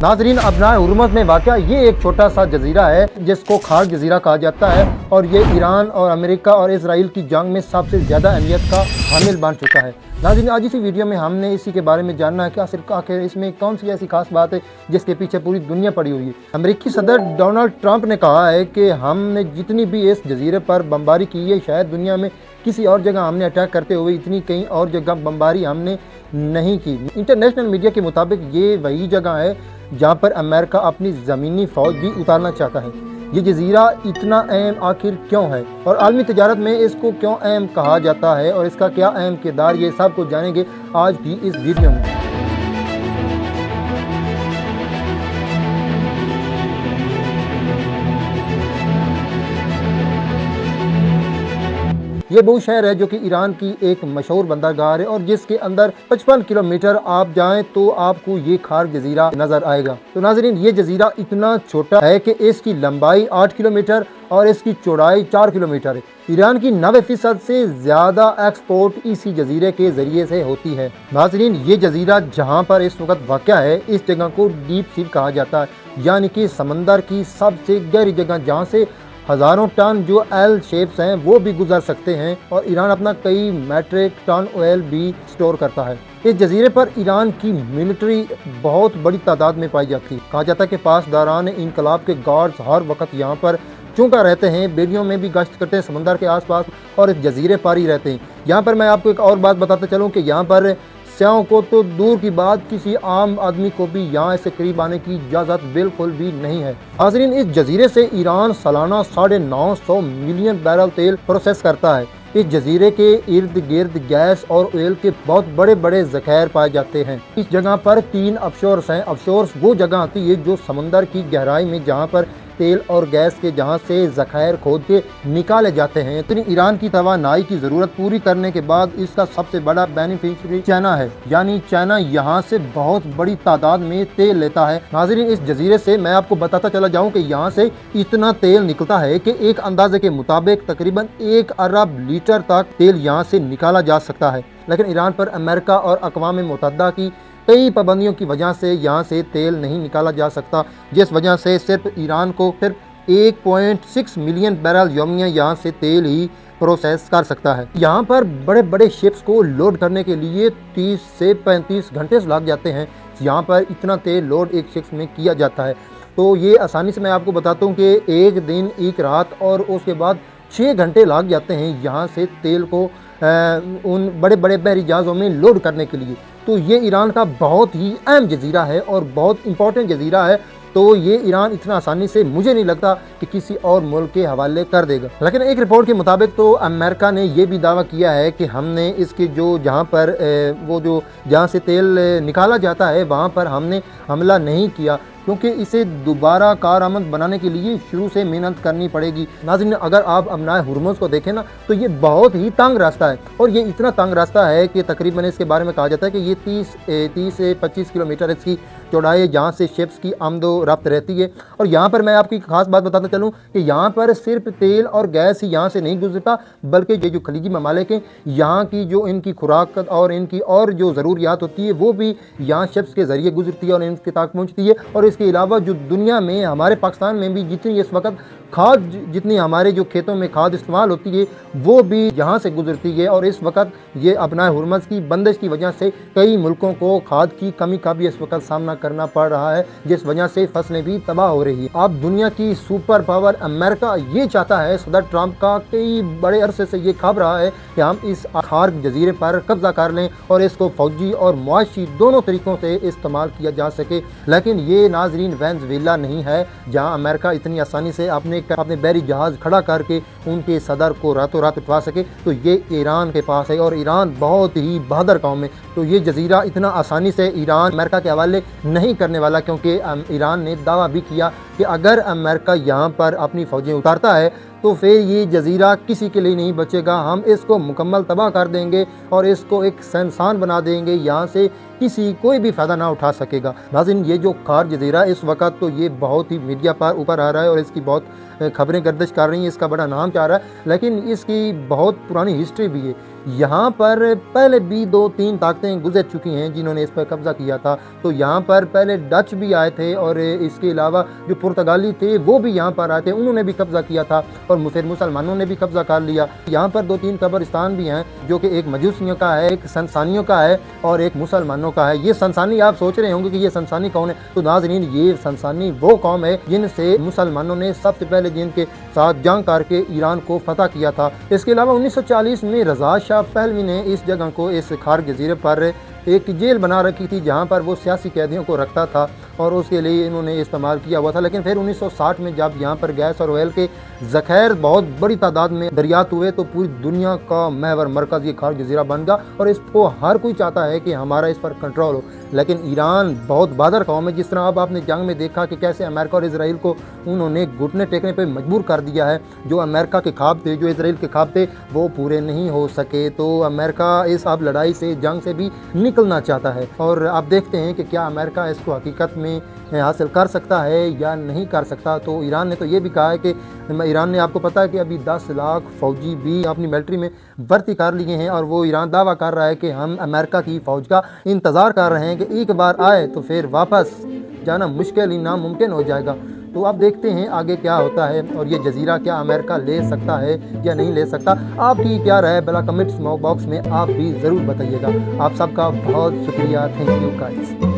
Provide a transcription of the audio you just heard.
नाज़रीन, अपनाए हुर्मुज़ में वाक़या ये एक छोटा सा जजीरा है जिसको खार जजीरा कहा जाता है और ये ईरान और अमेरिका और इसराइल की जंग में सबसे ज़्यादा अहमियत का हामिल बन चुका है। नाज़रीन, आज इसी वीडियो में हमने इसी के बारे में जानना है कि आखिर इसमें कौन सी ऐसी खास बात है जिसके पीछे पूरी दुनिया पड़ी हुई है। अमेरिकी सदर डोनाल्ड ट्रंप ने कहा है कि हमने जितनी भी इस जजीरे पर बमबारी की है, शायद दुनिया में किसी और जगह हमने अटैक करते हुए इतनी कहीं और जगह बमबारी हमने नहीं की। इंटरनेशनल मीडिया के मुताबिक ये वही जगह है जहाँ पर अमेरिका अपनी ज़मीनी फ़ौज भी उतारना चाहता है। ये जजीरा इतना अहम आखिर क्यों है और आलमी तजारत में इसको क्यों अहम कहा जाता है और इसका क्या अहम किरदार, ये सब कुछ जानेंगे आज की इस वीडियो में। ये वो शहर है जो कि ईरान की एक मशहूर बंदरगाह है और जिसके अंदर 55 किलोमीटर आप जाएं तो आपको ये खार जजीरा नज़र आएगा। तो नाज़रीन, ये जजीरा इतना छोटा है कि इसकी लंबाई 8 किलोमीटर और इसकी चौड़ाई 4 किलोमीटर है। ईरान की 90% से ज़्यादा एक्सपोर्ट इसी जजीरे के ज़रिए से होती है। नाज़रीन, ये जजीरा जहाँ पर इस वक्त वाक़या है, इस जगह को डीप सी कहा जाता है, यानी कि समंदर की सबसे गहरी जगह जहाँ से हज़ारों टन जो एल शेप्स हैं वो भी गुजर सकते हैं और ईरान अपना कई मेट्रिक टन ऑयल भी स्टोर करता है। इस जजीरे पर ईरान की मिलिट्री बहुत बड़ी तादाद में पाई जाती है। कहा जाता है कि पासदारान इनकलाब के गार्ड्स हर वक्त यहाँ पर चौंका रहते हैं, बेड़ियों में भी गश्त करते हैं समंदर के आसपास और इस जजीरे पर ही रहते हैं। यहाँ पर मैं आपको एक और बात बताता चलूँ कि यहाँ पर सयाहों को तो दूर की बात, किसी आम आदमी को भी यहाँ से करीब आने की इजाज़त बिल्कुल भी नहीं है। नाज़रीन, इस जजीरे से ईरान सालाना 950 मिलियन बैरल तेल प्रोसेस करता है। इस जजीरे के इर्द गिर्द गैस और ऑयल के बहुत बड़े बड़े ज़ख़ायर पाए जाते हैं। इस जगह पर 3 ऑफशोर्स हैं। ऑफशोर्स वो जगह आती है जो समंदर की गहराई में जहाँ पर तेल और गैस के जहाँ से ज़ख़ायर खोद के निकाले जाते हैं। इतनी ईरान की तवानाई की ज़रूरत पूरी करने के बाद इसका सबसे बड़ा बेनिफिशियरी चाइना है, यानी चाइना यहाँ से बहुत बड़ी तादाद में तेल लेता है। नाज़रीन, इस जजीरे से मैं आपको बताता चला जाऊँ कि यहाँ से इतना तेल निकलता है कि एक अंदाजे के मुताबिक तकरीबन 1 अरब लीटर तक तेल यहाँ से निकाला जा सकता है। लेकिन ईरान पर अमेरिका और अक़वाम मुत्तहिदा की कई पाबंदियों की वजह से यहाँ से तेल नहीं निकाला जा सकता, जिस वजह से सिर्फ ईरान को सिर्फ 1.6 मिलियन बैरल यौमिया यहाँ से तेल ही प्रोसेस कर सकता है। यहाँ पर बड़े बड़े शिप्स को लोड करने के लिए 30 से 35 घंटे लग जाते हैं। यहाँ पर इतना तेल लोड एक शिप्स में किया जाता है। तो ये आसानी से मैं आपको बताता हूँ कि एक दिन एक रात और उसके बाद 6 घंटे लग जाते हैं यहाँ से तेल को उन बड़े बड़े बहरी जहाज़ों में लोड करने के लिए। तो ये ईरान का बहुत ही अहम जजीरा है और बहुत इंपॉर्टेंट जजीरा है। तो ये ईरान इतना आसानी से मुझे नहीं लगता कि किसी और मुल्क के हवाले कर देगा। लेकिन एक रिपोर्ट के मुताबिक तो अमेरिका ने ये भी दावा किया है कि हमने इसके जो जहाँ पर वो जो जहाँ से तेल निकाला जाता है वहाँ पर हमने हमला नहीं किया, क्योंकि इसे दोबारा कारआमद बनाने के लिए शुरू से मेहनत करनी पड़ेगी। नाज़रीन, अगर आप अपनाए हुर्मुज़ को देखें ना तो ये बहुत ही तंग रास्ता है और ये इतना तंग रास्ता है कि तकरीबन इसके बारे में कहा जाता है कि ये 30 से 25 किलोमीटर इसकी चौड़ाई है जहाँ से शिप्स की आमदो रफ्त रहती है। और यहाँ पर मैं आपकी खास बात बताता चलूँ कि यहाँ पर सिर्फ तेल और गैस ही यहाँ से नहीं गुजरता, बल्कि ये जो खलीजी ममालिक हैं यहाँ की जो इनकी खुराक और इनकी और जो ज़रूरियात होती है वो भी यहाँ शिप्स के ज़रिए गुजरती है और इनके तक पहुँचती है। और इसके अलावा जो दुनिया में हमारे पाकिस्तान में भी जितनी इस वक्त खाद, जितनी हमारे जो खेतों में खाद इस्तेमाल होती है वो भी यहाँ से गुजरती है। और इस वक्त ये अपना हुर्मुज़ की बंदिश की वजह से कई मुल्कों को खाद की कमी का भी इस वक्त सामना करना पड़ रहा है, जिस वजह से फसलें भी तबाह हो रही है। अब दुनिया की सुपर पावर अमेरिका ये चाहता है, सदर ट्रंप का कई बड़े अरसे से ये ख्वाब रहा है कि हम इस खार जजीरे पर कब्जा कर लें और इसको फौजी और मुआशी दोनों तरीक़ों से इस्तेमाल किया जा सके। लेकिन ये नाज़रीन वेनेज़ुएला नहीं है जहाँ अमेरिका इतनी आसानी से अपने बहरी जहाज़ खड़ा करके उनके सदर को रातों रात उठवा सके। तो ये ईरान के पास है और ईरान बहुत ही बहादुर कौम है। तो ये जजीरा इतना आसानी से ईरान अमेरिका के हवाले नहीं करने वाला, क्योंकि ईरान ने दावा भी किया कि अगर अमेरिका यहाँ पर अपनी फ़ौजें उतारता है तो फिर ये जजीरा किसी के लिए नहीं बचेगा, हम इसको मुकम्मल तबाह कर देंगे और इसको एक सनसान बना देंगे, यहाँ से कोई भी फ़ायदा ना उठा सकेगा। नाज़रीन, ये जो खार जजीरा इस वक्त तो ये बहुत ही मीडिया पर ऊपर आ रहा है और इसकी बहुत खबरें गर्दिश कर रही हैं, इसका बड़ा नाम चाह रहा है, लेकिन इसकी बहुत पुरानी हिस्ट्री भी है। यहाँ पर पहले भी 2-3 ताकतें गुजर चुकी हैं जिन्होंने इस पर कब्ज़ा किया था। तो यहाँ पर पहले डच भी आए थे और इसके अलावा जो पुर्तगाली थे वो भी यहाँ पर आए थे, उन्होंने भी कब्ज़ा किया था और फिर मुसलमानों ने भी कब्ज़ा कर लिया। यहाँ पर 2-3 कब्रिस्तान भी हैं जो कि एक मजूसियों का है, एक संसानियों का है और एक मुसलमानों का है। ये संसानी, आप सोच रहे होंगे कि ये संसानी कौन है, तो नाज़रीन ये संसानी वो कौम है जिनसे मुसलमानों ने सबसे पहले जिनके साथ जंग करके ईरान को फतह किया था। इसके अलावा 1940 में रज़ा शाह पहलवी ने इस जगह को, इस खार जजीरे पर एक जेल बना रखी थी जहाँ पर वो सियासी कैदियों को रखता था और उसके लिए इन्होंने इस्तेमाल किया हुआ था। लेकिन फिर 1960 में जब यहाँ पर गैस और ऑयल के ज़ख़ायर बहुत बड़ी तादाद में दरियात हुए तो पूरी दुनिया का महवर मरकज़ ये खार जजीरा बन गया और इसको हर कोई चाहता है कि हमारा इस पर कंट्रोल हो। लेकिन ईरान बहुत बहादुर कौम है। जिस तरह अब आपने जंग में देखा कि कैसे अमेरिका और इसराइल को उन्होंने घुटने टेकने पर मजबूर कर दिया है। जो अमेरिका के ख्वाब थे, जो इसराइल के ख्वाब थे, वो पूरे नहीं हो सके। तो अमेरिका इस अब लड़ाई से, जंग से भी निकलना चाहता है और आप देखते हैं कि क्या अमेरिका इसको हकीकत में हासिल कर सकता है या नहीं कर सकता। तो ईरान ने तो ये भी कहा है कि ईरान ने, आपको पता है कि अभी 10 लाख फ़ौजी भी अपनी मिलिट्री में भर्ती कर लिए हैं और वो ईरान दावा कर रहा है कि हम अमेरिका की फ़ौज का इंतज़ार कर रहे हैं कि एक बार आए तो फिर वापस जाना मुश्किल ही नामुमकिन हो जाएगा। तो अब देखते हैं आगे क्या होता है और ये जजीरा क्या अमेरिका ले सकता है या नहीं ले सकता। आपकी क्या राय भला कमेंट्स बॉक्स में आप भी ज़रूर बताइएगा। आप सबका बहुत शुक्रिया। Thank you guys.